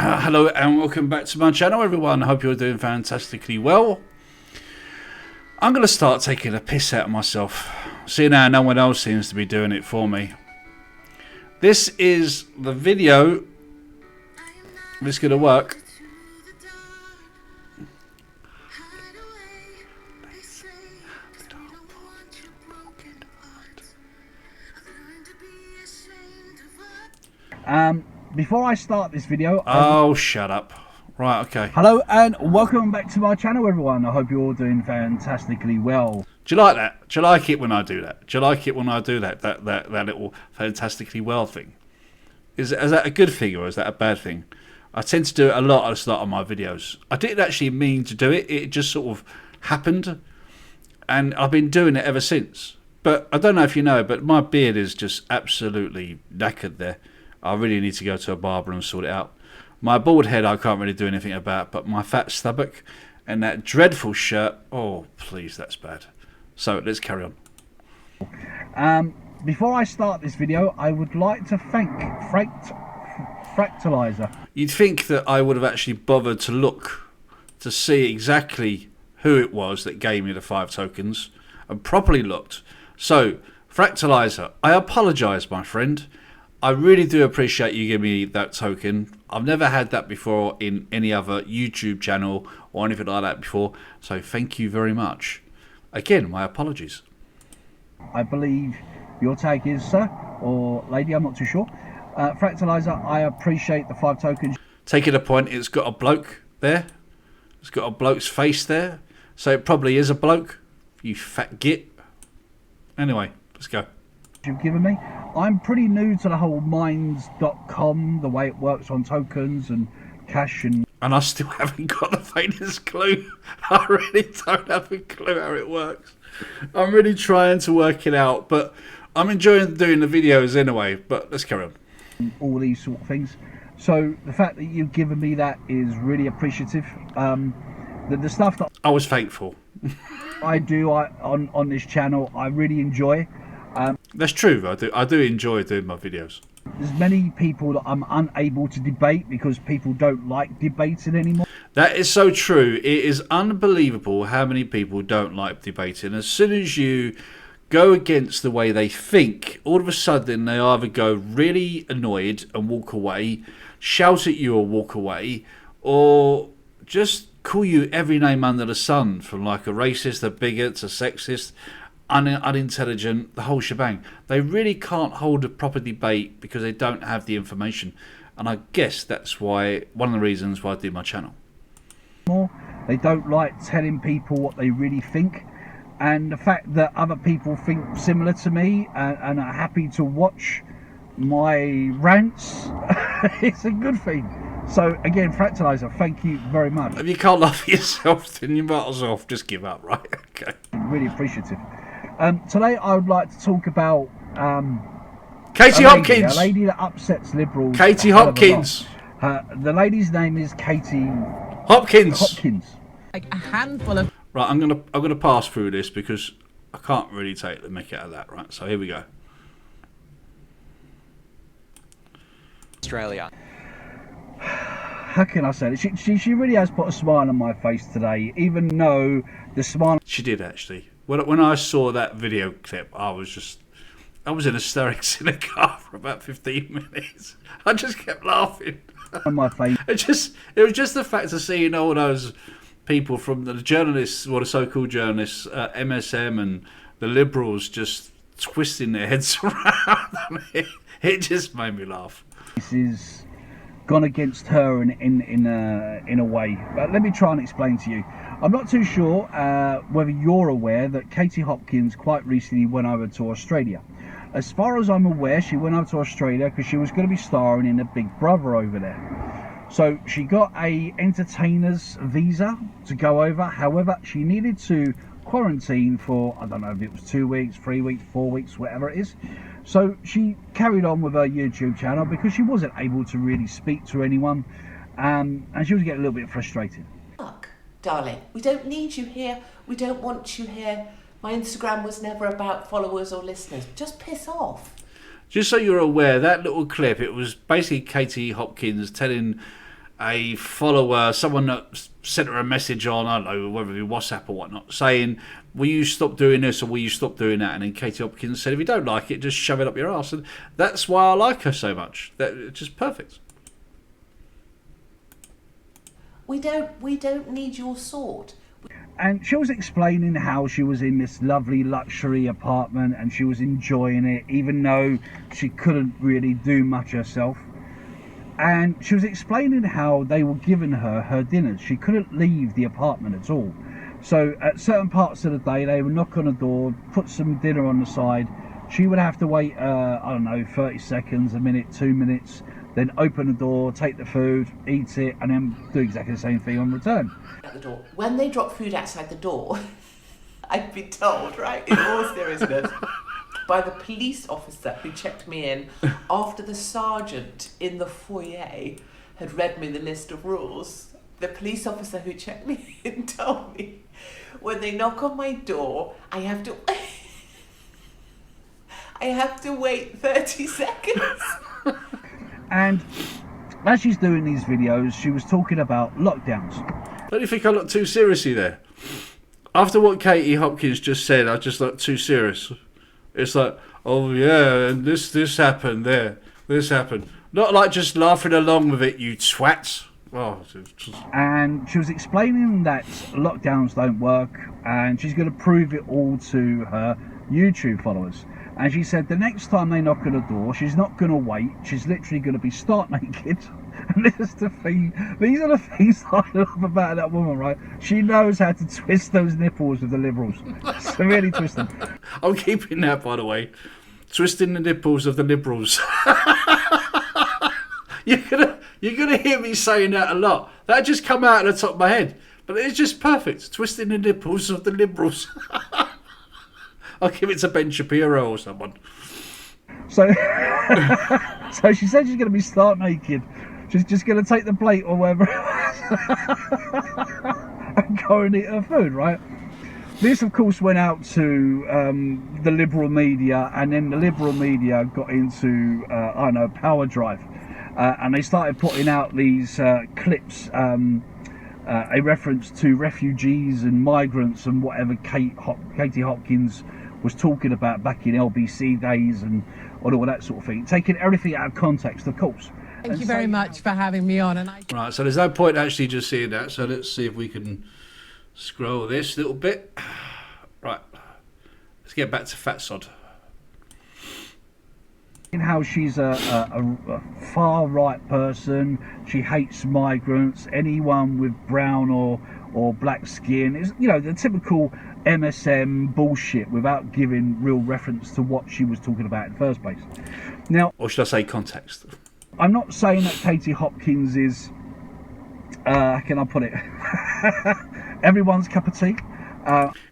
Hello and welcome back to my channel, everyone. I hope you're doing fantastically well. I'm going to start taking a piss out of myself, seeing how no one else seems to be doing it for me. This is the video that's going to work. Before I start this video... Oh, shut up. Right, okay. Hello and welcome back to my channel, everyone. I hope you're all doing fantastically well. Do you like that? Do you like it when I do that? Do you like it when I do that little fantastically well thing? Is that a good thing or is that a bad thing? I tend to do it a lot at the start of my videos. I didn't actually mean to do it. It just sort of happened. And I've been doing it ever since. But I don't know if you know, but my beard is just absolutely knackered there. I really need to go to a barber and sort it out. My bald head I can't really do anything about, but my fat stomach and that dreadful shirt, oh please, that's bad. So let's carry on. Before I start this video, I would like to thank Fractalizer. You'd think that I would have actually bothered to look to see exactly who it was that gave me the 5 tokens and properly looked. So, Fractalizer, I apologise, my friend. I really do appreciate you giving me that token. I've never had that before in any other YouTube channel or anything like that before. So thank you very much. Again, my apologies. I believe your tag is sir or lady, I'm not too sure. Fractalizer, I appreciate the 5 tokens. Taking a point, it's got a bloke there. It's got a bloke's face there. So it probably is a bloke. You fat git. Anyway, let's go. You've given me. I'm pretty new to the whole Minds.com, the way it works on tokens and cash and I still haven't got the faintest clue. I really don't have a clue how it works. I'm really trying to work it out, but I'm enjoying doing the videos anyway. But let's carry on. All these sort of things. So the fact that you've given me that is really appreciative. The stuff that I was thankful. I do on this channel, I really enjoy. That's true. I do enjoy doing my videos. There's many people that I'm unable to debate because people don't like debating anymore. That is so true. It is unbelievable how many people don't like debating. As soon as you go against the way they think, all of a sudden they either go really annoyed and walk away, shout at you or walk away, or just call you every name under the sun, from like a racist, a bigot, a sexist, unintelligent, the whole shebang. They really can't hold a proper debate because they don't have the information, and I guess that's why one of the reasons why I do my channel. They don't like telling people what they really think, and the fact that other people think similar to me and are happy to watch my rants it's a good thing. So again, Fractalizer, thank you very much. If you can't laugh at yourself, then you might as well just give up, right? Okay. Really appreciative. Today I would like to talk about Katie Hopkins, a lady that upsets liberals. Katie Hopkins. The lady's name is Katie Hopkins. Like a handful of. Right, I'm gonna pass through this because I can't really take the mick out of that. Right, so here we go. Australia. How can I say it? She really has put a smile on my face today, even though the smile... She did, actually. When I saw that video clip, I was in hysterics in the car for about 15 minutes. I just kept laughing. On my face. It was just the fact of seeing all those people from the journalists, or the so-called journalists, MSM and the Liberals just twisting their heads around. It just made me laugh. This is gone against her in a way, but let me try and explain to you. I'm not too sure whether you're aware that Katie Hopkins quite recently went over to Australia. As far as I'm aware, she went over to Australia because she was going to be starring in a Big Brother over there. So she got a entertainer's visa to go over. However, she needed to quarantine for, I don't know if it was 2 weeks, 3 weeks, 4 weeks, whatever it is. So she carried on with her YouTube channel because she wasn't able to really speak to anyone, and she was getting a little bit frustrated. Look, darling, we don't need you here. We don't want you here. My Instagram was never about followers or listeners. Just piss off. Just so you're aware, that little clip, it was basically Katie Hopkins telling a follower, someone that sent her a message on, I don't know, whether it be WhatsApp or whatnot, saying, will you stop doing this or will you stop doing that? And then Katie Hopkins said, if you don't like it, just shove it up your arse. And that's why I like her so much. It's just perfect. We don't need your sword. And she was explaining how she was in this lovely luxury apartment and she was enjoying it, even though she couldn't really do much herself. And she was explaining how they were giving her dinners. She couldn't leave the apartment at all. So at certain parts of the day, they would knock on the door, put some dinner on the side. She would have to wait, I don't know, 30 seconds, a minute, 2 minutes, then open the door, take the food, eat it, and then do exactly the same thing on return. At the door. When they drop food outside the door, I've been told, right, in all seriousness, by the police officer who checked me in after the sergeant in the foyer had read me the list of rules. The police officer who checked me in told me, when they knock on my door, I have to wait 30 seconds. And as she's doing these videos, she was talking about lockdowns. Don't you think I look too seriously there? After what Katie Hopkins just said, I just look too serious. It's like, oh yeah, and this happened there, this happened. Not like just laughing along with it, you twats. Oh, and she was explaining that lockdowns don't work, and she's going to prove it all to her YouTube followers. And she said the next time they knock on the door, she's not going to wait. She's literally going to be stark naked. And this is the thing. These are the things I love about that woman, right? She knows how to twist those nipples with the liberals. So really twist them. I'm keeping that, by the way. Twisting the nipples of the liberals. You're gonna hear me saying that a lot. That just come out of the top of my head. But it's just perfect. Twisting the nipples of the liberals. I'll give it to Ben Shapiro or someone. So, so she said she's going to be stark naked. She's just going to take the plate or whatever and go and eat her food, right? This, of course, went out to the liberal media, and then the liberal media got into, I don't know, Power Drive. And they started putting out these clips, a reference to refugees and migrants and whatever Katie Hopkins was talking about back in LBC days and all that sort of thing, taking everything out of context, of course. Thank you very much for having me on. Right, so there's no point actually just seeing that, so let's see if we can scroll this a little bit. Right, let's get back to Fatsod. How she's a far right person. She hates migrants, anyone with brown or black skin. Is, you know, the typical MSM bullshit without giving real reference to what she was talking about in the first place. Now, or should I say context? I'm not saying that Katie Hopkins is how can I put it, everyone's cup of tea.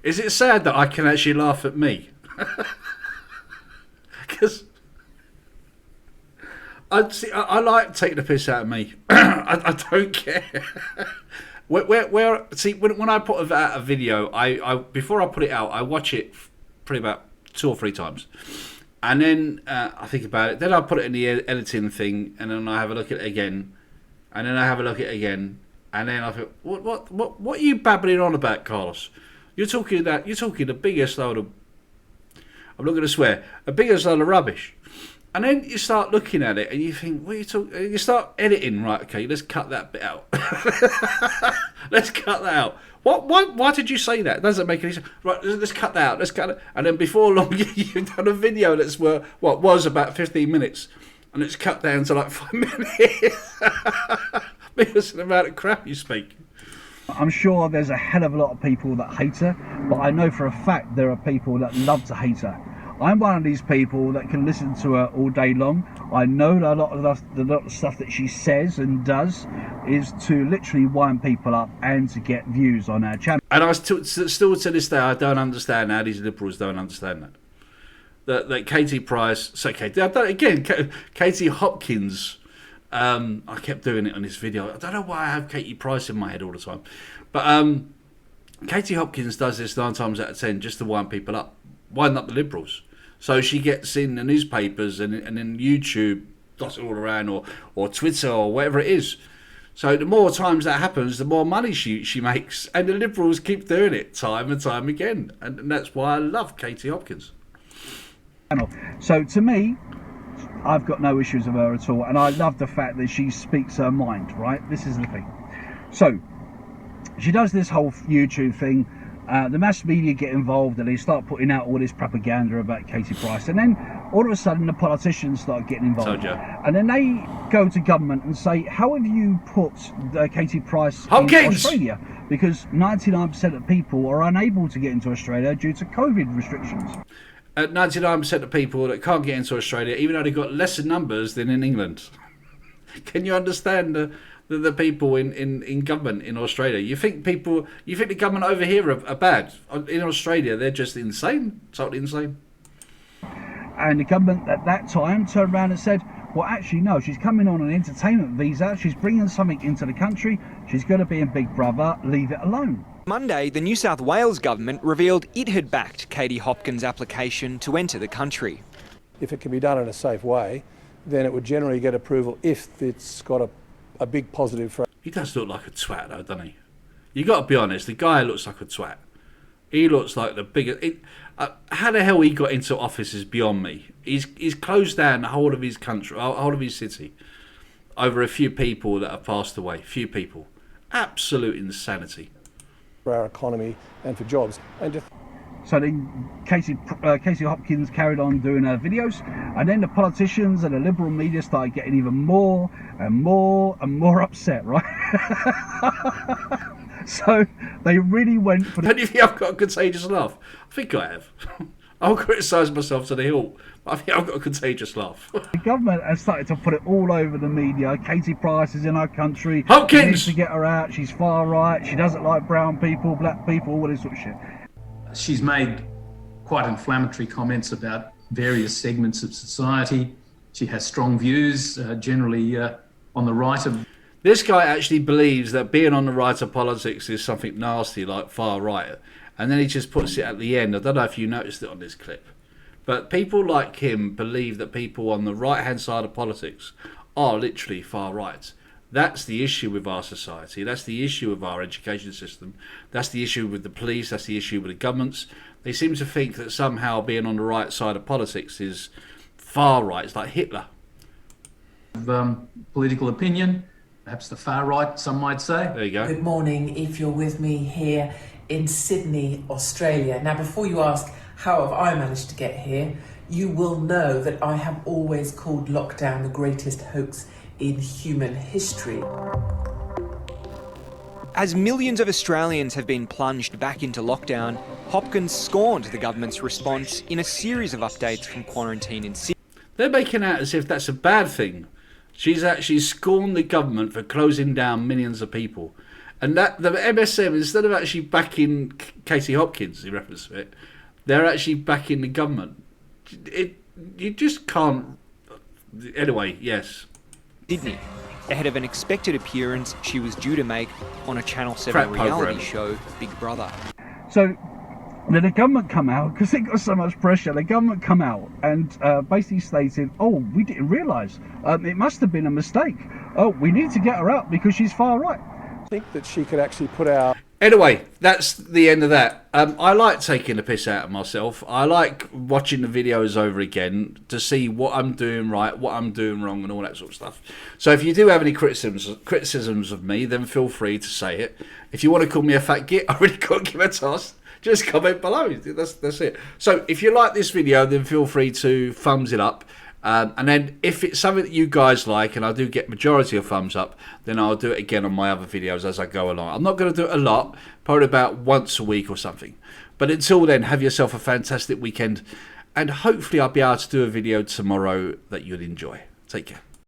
Is it sad that I can actually laugh at me? Because I like taking the piss out of me. I don't care. When I put out a video, I before I put it out, I watch it probably about 2 or 3 times, and then I think about it. Then I put it in the editing thing, and then I have a look at it again, and then I have a look at it again, and then I think, what are you babbling on about, Carlos? You're talking the biggest load of, I'm not going to swear, the biggest load of rubbish. And then you start looking at it and you think, what are you talking? You start editing, right? Okay, let's cut that bit out. Let's cut that out. Why did you say that? It doesn't make any sense. Right, let's cut that out. Let's cut it. And then before long, you've done a video that's what was about 15 minutes, and it's cut down to like 5 minutes because of the amount of crap you speak. I'm sure there's a hell of a lot of people that hate her, but I know for a fact there are people that love to hate her. I'm one of these people that can listen to her all day long. I know that a lot of stuff that she says and does is to literally wind people up and to get views on our channel. And I still to this day, I don't understand how these liberals don't understand that. That Katie Price, Katie Hopkins. I kept doing it on this video. I don't know why I have Katie Price in my head all the time, but Katie Hopkins does this 9 times out of 10 just to wind people up. Wind up the liberals, so she gets in the newspapers and then YouTube does it all around, or Twitter or whatever it is, So the more times that happens, the more money she makes. And the Liberals keep doing it time and time again. And that's why I love Katie Hopkins. So to me, I've got no issues with her at all. And I love the fact that she speaks her mind, right? This is the thing. So she does this whole YouTube thing. The mass media get involved and they start putting out all this propaganda about Katie Price, and then all of a sudden the politicians start getting involved, and then they go to government and say, how have you put Katie Price Hopkins in Australia? Because 99% of people are unable to get into Australia due to COVID restrictions. 99% of people that can't get into Australia, even though they've got lesser numbers than in England. Can you understand the people in government in Australia? You think the government over here are bad? In Australia, they're just insane, totally insane. And the government at that time turned around and said, well, actually, no, she's coming on an entertainment visa. She's bringing something into the country. She's going to be in Big Brother. Leave it alone. Monday, the New South Wales government revealed it had backed Katie Hopkins' application to enter the country. If it can be done in a safe way, then it would generally get approval if it's got a big positive for... He does look like a twat, though, doesn't he? You got to be honest. The guy looks like a twat. He looks like the biggest. How the hell he got into office is beyond me. He's closed down the whole of his country, whole of his city, over a few people that have passed away. Few people. Absolute insanity. For our economy and for jobs. And just... So then Casey Hopkins carried on doing her videos, and then the politicians and the liberal media started getting even more and more and more upset, right? So they really went for... Don't you think I've got a contagious laugh? I think I have. I'll criticise myself to the hilt, but I think I've got a contagious laugh. The government has started to put it all over the media. Katie Price is in our country. Hopkins! We need to get her out. She's far right. She doesn't like brown people, black people, all this sort of shit. She's made quite inflammatory comments about various segments of society. She has strong views, generally on the right of... This guy actually believes that being on the right of politics is something nasty, like far right. And then he just puts it at the end. I don't know if you noticed it on this clip. But people like him believe that people on the right-hand side of politics are literally far right. That's the issue with our society. That's the issue with our education system. That's the issue with the police. That's the issue with the governments. They seem to think that somehow being on the right side of politics is far right. It's like Hitler. Political opinion, perhaps the far right, some might say. There you go. Good morning, if you're with me here in Sydney, Australia. Now, before you ask how have I managed to get here, you will know that I have always called lockdown the greatest hoax in human history. As millions of Australians have been plunged back into lockdown, Hopkins scorned the government's response in a series of updates from quarantine in Sydney. They're making out as if that's a bad thing. She's actually scorned the government for closing down millions of people. And that the MSM, instead of actually backing Katie Hopkins, in reference to it, they're actually backing the government. You just can't... Anyway, yes. Sydney, ahead of an expected appearance she was due to make on a Channel 7 reality show, Big Brother. So then the government come out, because they got so much pressure, the government come out and basically stated, oh, we didn't realise. It must have been a mistake. Oh, we need to get her out because she's far right. I think that she could actually put out... Anyway, that's the end of that. I like taking the piss out of myself. I like watching the videos over again to see what I'm doing right, what I'm doing wrong, and all that sort of stuff. So if you do have any criticisms of me, then feel free to say it. If you want to call me a fat git, I really can't give a toss. Just comment below. That's it. So if you like this video, then feel free to thumbs it up. And then if it's something that you guys like, and I do get majority of thumbs up, then I'll do it again on my other videos as I go along. I'm not going to do it a lot, probably about once a week or something. But until then, have yourself a fantastic weekend. And hopefully I'll be able to do a video tomorrow that you'll enjoy. Take care.